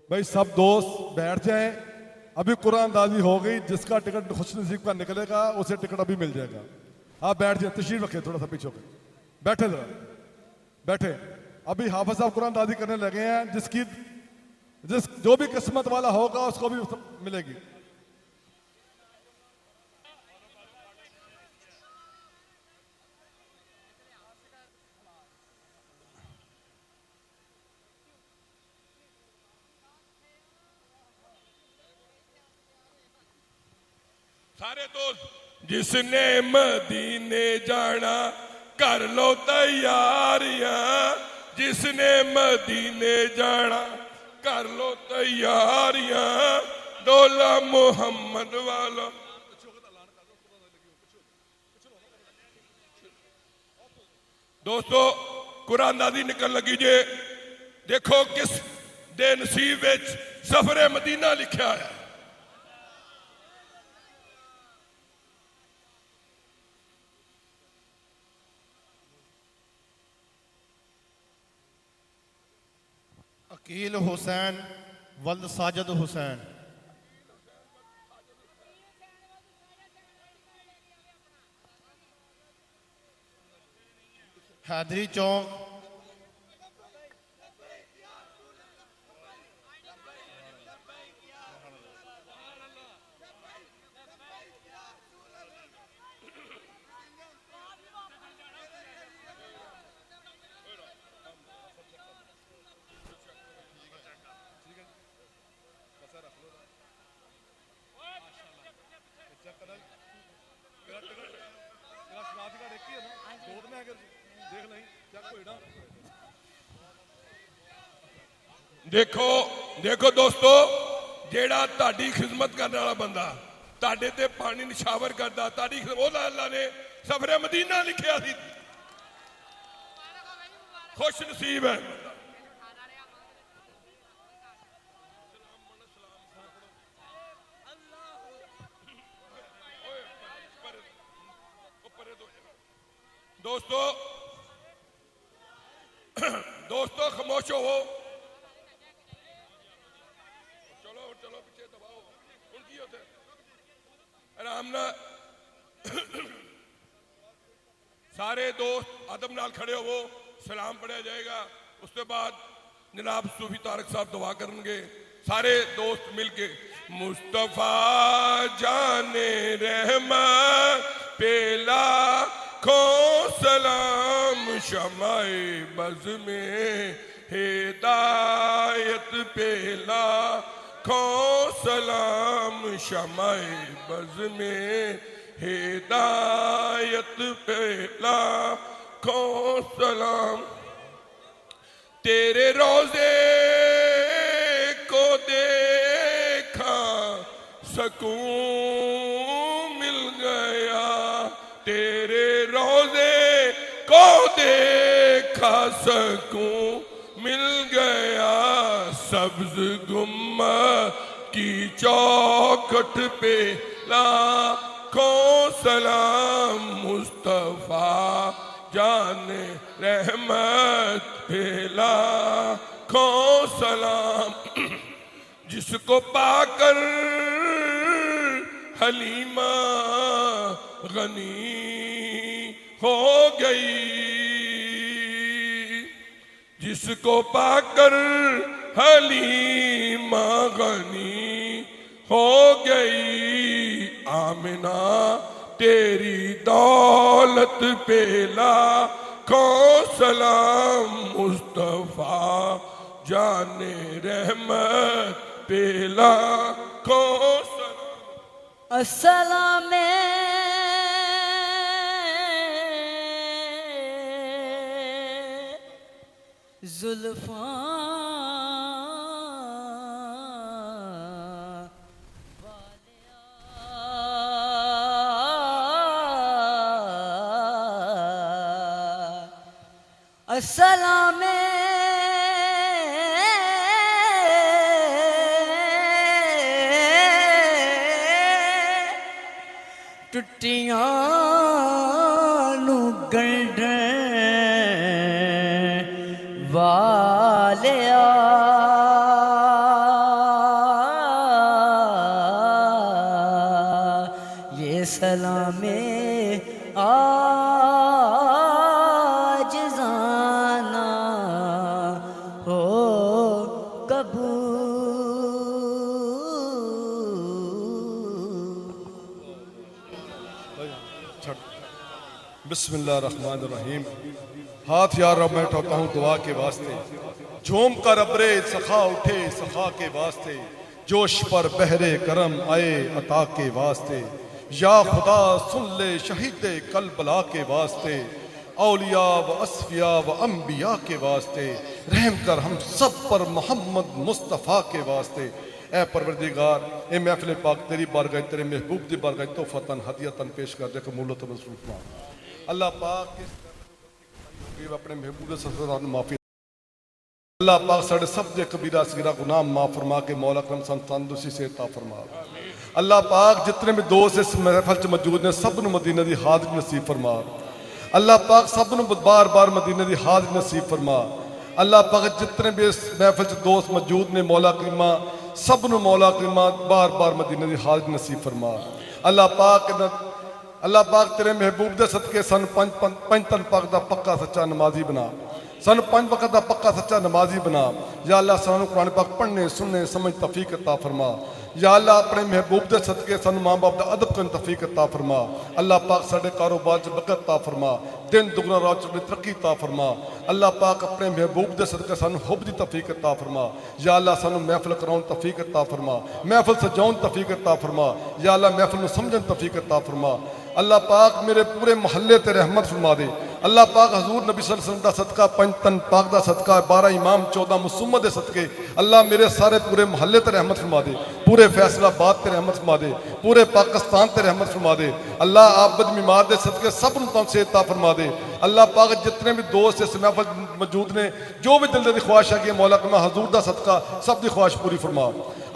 भाई सब दोस्त बैठ जाएं, अभी कुरान दादी हो गई। जिसका टिकट खुश नसीब का निकलेगा उसे टिकट अभी मिल जाएगा। आप बैठ जाए, तशरीफ रखें, थोड़ा सा पीछे होकर बैठे, जरा बैठे। अभी हाफिज साहब कुरान दादी करने लगे हैं। जो भी किस्मत वाला होगा उसको भी मिलेगी। सारे दोस्त जिसने मदीने जाना कर लो तैयारियां, जिसने मदीने जाना कर लो तैयारियां, डोला मोहम्मद वाला। दोस्तों कुरान दादी निकल लगी जे, देखो किस दे नसीब विच सफरे मदीना लिखा है। अकील हुसैन वल्द साजिद हुसैन। हैदरी चौक। देखो देखो दोस्तों, जेड़ा ताड़ी खिदमत करने वाला बंदा ताड़े ते पानी निशावर करता, ताड़ी अल्लाह ने सफरे मदीना लिखा सी। खुश नसीब है। दोस्तों दोस्तों खामोश हो, चलो चलो पीछे दबाओ। उनकी होते आराम ना। सारे दोस्त अदब नाल खड़े हो, सलाम पढ़ा जाएगा। उसके बाद जनाब सूफी तारक साहब दुआ करेंगे। सारे दोस्त मिलके मुस्तफा जाने रहमत पेला खो सलाम शमाए बज़ में हिदायत पेला खो सलाम शमाए बज़ में हिदायत पेला खो सलाम। तेरे रोजे को देखा सकून मिल गया, तेरे रोजे को देखा सकून मिल गया। सब्ज गुम्मद की चौखट पे लाखों सलाम मुस्तफा जाने रहमत पे लाखों सलाम। जिसको पाकर हलीमा गनी हो गई, जिसको पाकर हलीमा गनी हो गई। आमिना तेरी दौलत पे लाखों सलाम मुस्तफा जाने रहमत पे लाखों सलाम। अस्सलाम जुल्फा अस्सलाम टुटियां नू गंढण वालिया। सलामे आजिज़ाना हो कबूल। बिस्मिल्लाहिर्रहमानिर्रहीम। हाथ यार अब मैं उठाता हूँ दुआ के वास्ते, झूम कर अबरे सखा उठे सखा के वास्ते, जोश पर बहरे करम आए अता के वास्ते, या खुदा सुन ले शहीदे कलबला के वास्ते, औलिया व असफिया व अम्बिया के वास्ते, रहम कर हम सब पर मोहम्मद मुस्तफ़ा के वास्ते। ए परवरदिगार, ए महफिल पाक तेरी बारगाह तेरे महबूब दी बारगाह तोहफतन हदियतन पेश कर दे, कबूलत मसरूफ फरमा। अल्लाह पाक अपने महबूब दे सत्कार माफी, अल्लाह पाक साढ़े सब दे कबीरा सगीरा गुनाह माफ फरमा के मौला करम सन तंदुरुस्ती से अता फरमा। अल्लाह पाक जितने भी दोस्त इस महफिल च मौजूद ने सब नूं मदीने दी हाज़री नसीब फरमा। अल्लाह पाक सब नूं बार बार मदीने दी हाज़री नसीब फरमा। अल्लाह पाक जितने भी इस महफिल च दोस्त मौजूद ने मौला करीमा सब नूं मौला करीमा बार बार मदीने दी हाज़री नसीब फरमा। अल्लाह पाक तेरे महबूब दे सदके सन पंज तन पाक दा पक्का सच्चा नमाजी बना, सन 5 वक्त का पक्का सच्चा नमाजी बना। या अल्लाह सानू कुरान पाक पढ़ने सुनने समझ तौफीक अता फरमा। या अल्लाह अपने महबूब दे सदके सानू मां बाप दा अदब करन तौफीक अता फरमा। अल्लाह पाक साडे कारोबार च बरकत अता फरमा, दिन दुगना रात चौगुनी तरक्की अता फरमा। अल्लाह पाक अपने महबूब दे सदके सानू हुब दी तौफीक अता फरमा। या अल्लाह सानू महफिल कराउन तौफीक अता फरमा, महफिल सजाउन तौफीक अता फरमा। या अल्लाह महफिल नू समझन तौफीक अता फरमा। अल्लाह पाक मेरे पूरे मोहल्ले ते रहमत फरमा दे। अल्लाह पाक हजूर नबी सल्लल्लाहु अलैहि वसल्लम दा सदका, 5 तन पाक दा सदका, 12 इमाम 14 मुसम्मद दे सदके अल्लाह मेरे सारे पूरे मोहल्ले ते रहमत फरमा दे, पूरे फैसलाबाद ते रहमत फरमा दे, पूरे पाकिस्तान ते रहमत फरमा दे। अल्लाह आबद बीमार दे सदके सब नूं तन सेहत अता फरमा दे। अल्लाह पाक जितने भी दोस्त इस महफिल मौजूद ने जो भी दिल दी ख्वाहिश है कि मौला कमा हजूर दा सदका सब दी ख्वाहिश पूरी फरमा।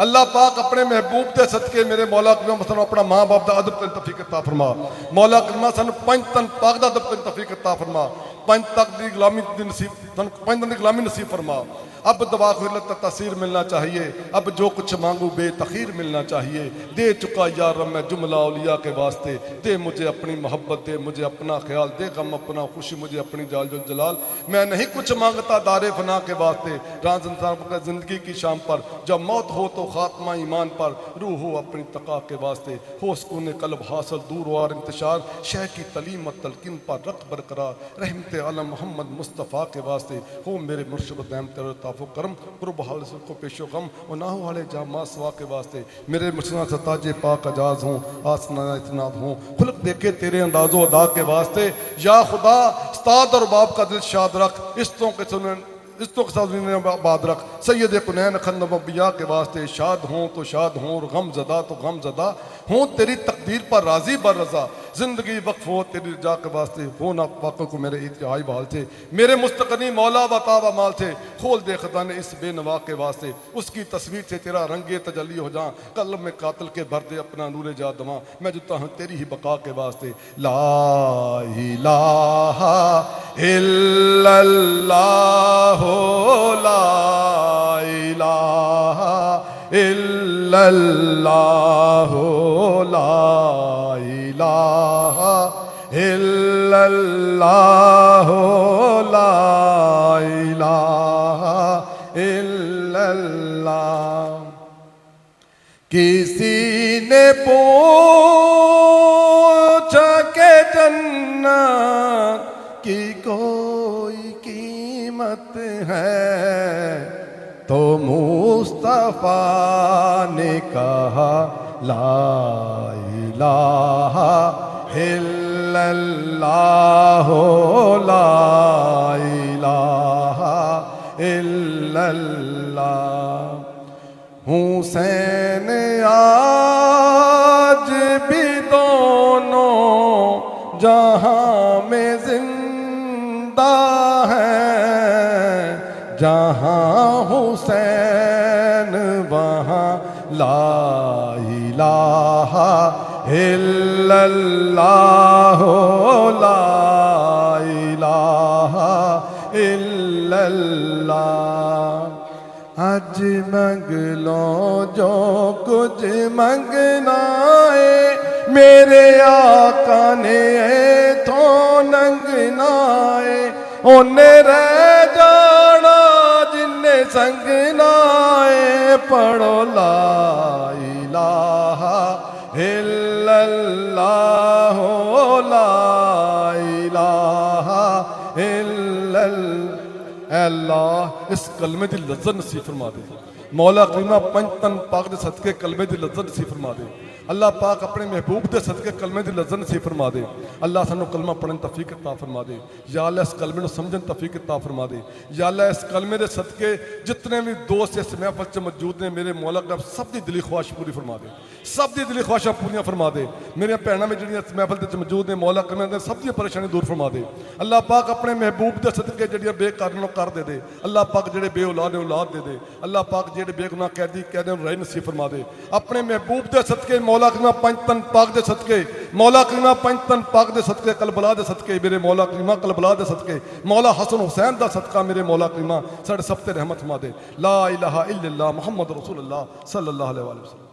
अल्लाह पाक अपने महबूब दे सदके मेरे मौला कमा सानू अपना मां बाप दा अदब करन तौफीक अता फरमा। मौला कमा सानू 5 तन पाक दा अदब करन तौफीक अता फरमा। 5 तक दी गुलामी दी नसीब, 5 तन दी गुलामी नसीब फरमा। अब दवा खुलत तसीर मिलना चाहिए, अब जो कुछ मांगू बेतखीर मिलना चाहिए। दे चुका यार मैं जुमला औलिया के वास्ते, दे मुझे अपनी मोहब्बत, दे मुझे अपना ख्याल, दे गम अपना खुशी मुझे अपनी जाल जो जलाल। मैं नहीं कुछ मांगता दारे फना के वास्ते, राज जिंदगी की शाम पर जब मौत हो तो खात्मा ईमान पर, रूह हो अपनी तका के वास्ते, हो सुकून कल्ब हासिल दूर वार इंतशार, शह की तलीम तलकिन पर रख बरकरार, रहमत आलम मोहम्मद मुस्तफ़ा के वास्ते, हो मेरे मुर्शिद दैम तेरे ताफो करम कुर्ब हाल को पेशो गम और ना हो वाले जामा सवा के वास्ते, मेरे मुर्शिदा सताजे पाक अजाज हों आसना इतनाब हों, खुलक देखे तेरे अंदाजो अदा के वास्ते। या खुदा उस्ताद और बाप का दिल शाद रख, इस्तों के सुन इस्तों के साथ बाद रख, सैयद कुनैन खंदबिया के वास्ते, शाद हों तो शाद हों और गम ज़दा तो गम ज़दा हों, तेरी तकदीर पर राजी बर रजा, जिंदगी वक्फ हो तेरी रजा के वास्ते, हो ना पाकों को मेरे इत्तिहाई बहाल थे, मेरे मुस्तकनी मौला बतावा माल थे, खोल दे खजाने इस बेनवा के वास्ते, उसकी तस्वीर से तेरा रंगे तजल्ली हो जा, कल्ब में कातिल के भर दे अपना नूरे जा दवा, मैं जुता हूँ तेरी ही बका के वास्ते। ला इलाहा इल्लल्लाह, ला इलाहा इल्लल्लाह, ला इलाहा इल्लल्लाह, ला इलाहा इल्लल्लाह। किसी ने पूछा के जन्नत की कोई कीमत है, तो मुस्तफा ने कहा ला इलाहा इल्लल्लाह, ला इलाहा इल्लल्लाह। हुसैन आज भी दोनों जहां में जिंदा है, जहां हुसैन वहां ला इलाहा इल्लल्लाह, ला इलाहा इल्लल्लाह। आज मंग लो जो कुछ मंगना है, मेरे आका ने तो नंगना है ओने रह जाना जिन्ने संग नाए पढ़ो ला इलाहा इल्लल्लाह ला इलाहा इल्लल्लाह। अल्लाह इस कलमे की लज्जत नसीब फरमा दे। मौला करीमा पंज तन पाक दे सदके कलमे की लज्जत नसीब फरमा दे। अल्लाह पाक अपने महबूब के सदके कलमे की लज्जत नसीब फरमा दे। अल्लाह सानू कलमा पढ़न तौफीक अता फरमा दे। या अल्लाह इस कलमे को समझन तौफीक अता फरमा दे। या अल्लाह इस कलमे के सदके जितने भी दोस्त इस महफल च मौजूद ने मेरे मौला का सब की दिली ख्वाहिश पूरी फरमा दे। सब की दिली ख्वाहिशां पूरियां फरमा दे। मेरिया भैन में जिहड़ियां इस महफल च मौजूद ने मौला कलमे दे सब दी परेशानी दूर फरमा दे। अल्लाह पाक अपने महबूब के सदके जिहड़ियां बेकारां कर दे दे। अल्लाह पाक जिहड़े बे औलाद ने औलाद दे दे। अल्लाह पाक जिहड़े बेगुनाह कैदी कैदियों राह नसीब फरमा दे। अपने महबूब के सदके मौला करीमा पंज तन पाक दे सदके मौला करीमा पंज तन पाक दे सदके कलबला दे सदके मेरे मौला करीमा कलबला दे सदके मौला हसन हुसैन दा सदका मेरे मौला करीमा साडे सब ते रहमत फरमा दे। ला इलाहा इल्लल्लाह मुहम्मद रसूलुल्लाह सल्लल्लाहु अलैहि वसल्लम।